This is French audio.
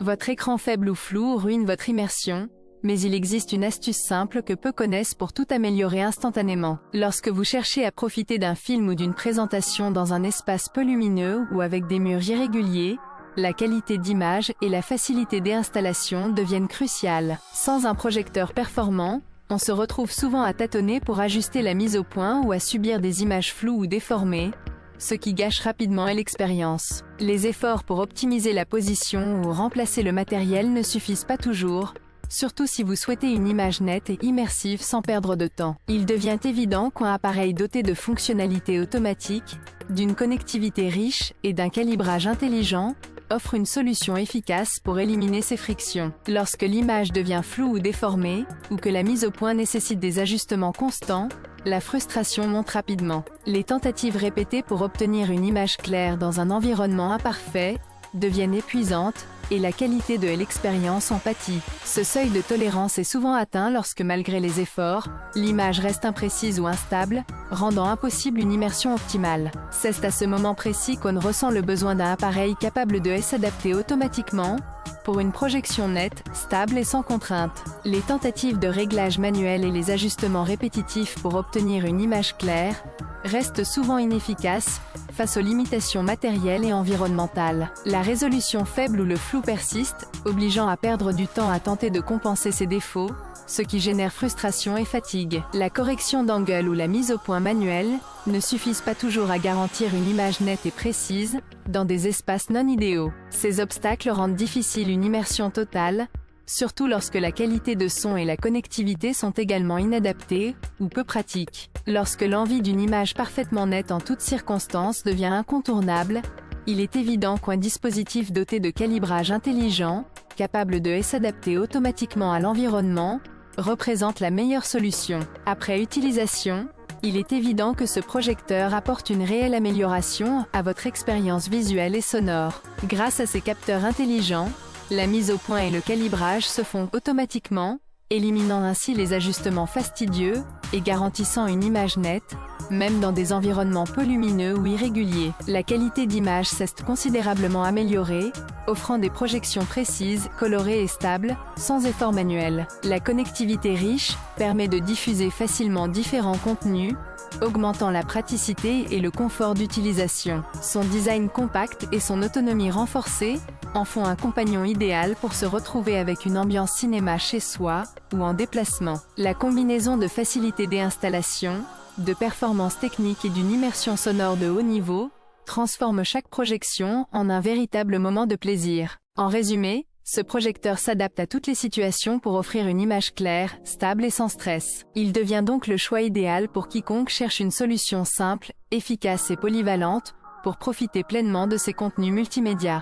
Votre écran faible ou flou ruine votre immersion, mais il existe une astuce simple que peu connaissent pour tout améliorer instantanément. Lorsque vous cherchez à profiter d'un film ou d'une présentation dans un espace peu lumineux ou avec des murs irréguliers, la qualité d'image et la facilité d'installation deviennent cruciales. Sans un projecteur performant, on se retrouve souvent à tâtonner pour ajuster la mise au point ou à subir des images floues ou déformées, ce qui gâche rapidement l'expérience. Les efforts pour optimiser la position ou remplacer le matériel ne suffisent pas toujours, surtout si vous souhaitez une image nette et immersive sans perdre de temps. Il devient évident qu'un appareil doté de fonctionnalités automatiques, d'une connectivité riche et d'un calibrage intelligent offre une solution efficace pour éliminer ces frictions. Lorsque l'image devient floue ou déformée, ou que la mise au point nécessite des ajustements constants, la frustration monte rapidement. Les tentatives répétées pour obtenir une image claire dans un environnement imparfait deviennent épuisantes, et la qualité de l'expérience en pâtit. Ce seuil de tolérance est souvent atteint lorsque, malgré les efforts, l'image reste imprécise ou instable, rendant impossible une immersion optimale. C'est à ce moment précis qu'on ressent le besoin d'un appareil capable de s'adapter automatiquement, pour une projection nette, stable et sans contrainte. Les tentatives de réglage manuel et les ajustements répétitifs pour obtenir une image claire restent souvent inefficaces face aux limitations matérielles et environnementales. La résolution faible ou le flou persiste, obligeant à perdre du temps à tenter de compenser ces défauts, ce qui génère frustration et fatigue. La correction d'angle ou la mise au point manuelle ne suffisent pas toujours à garantir une image nette et précise, dans des espaces non idéaux. Ces obstacles rendent difficile une immersion totale, surtout lorsque la qualité de son et la connectivité sont également inadaptées, ou peu pratiques. Lorsque l'envie d'une image parfaitement nette en toutes circonstances devient incontournable, il est évident qu'un dispositif doté de calibrage intelligent, capable de s'adapter automatiquement à l'environnement, représente la meilleure solution. Après utilisation, il est évident que ce projecteur apporte une réelle amélioration à votre expérience visuelle et sonore. Grâce à ses capteurs intelligents, la mise au point et le calibrage se font automatiquement, éliminant ainsi les ajustements fastidieux et garantissant une image nette, même dans des environnements peu lumineux ou irréguliers. La qualité d'image s'est considérablement améliorée, offrant des projections précises, colorées et stables, sans effort manuel. La connectivité riche permet de diffuser facilement différents contenus, augmentant la praticité et le confort d'utilisation. Son design compact et son autonomie renforcée en font un compagnon idéal pour se retrouver avec une ambiance cinéma chez soi ou en déplacement. La combinaison de facilité d'installation, de performance technique et d'une immersion sonore de haut niveau transforme chaque projection en un véritable moment de plaisir. En résumé, ce projecteur s'adapte à toutes les situations pour offrir une image claire, stable et sans stress. Il devient donc le choix idéal pour quiconque cherche une solution simple, efficace et polyvalente pour profiter pleinement de ses contenus multimédia.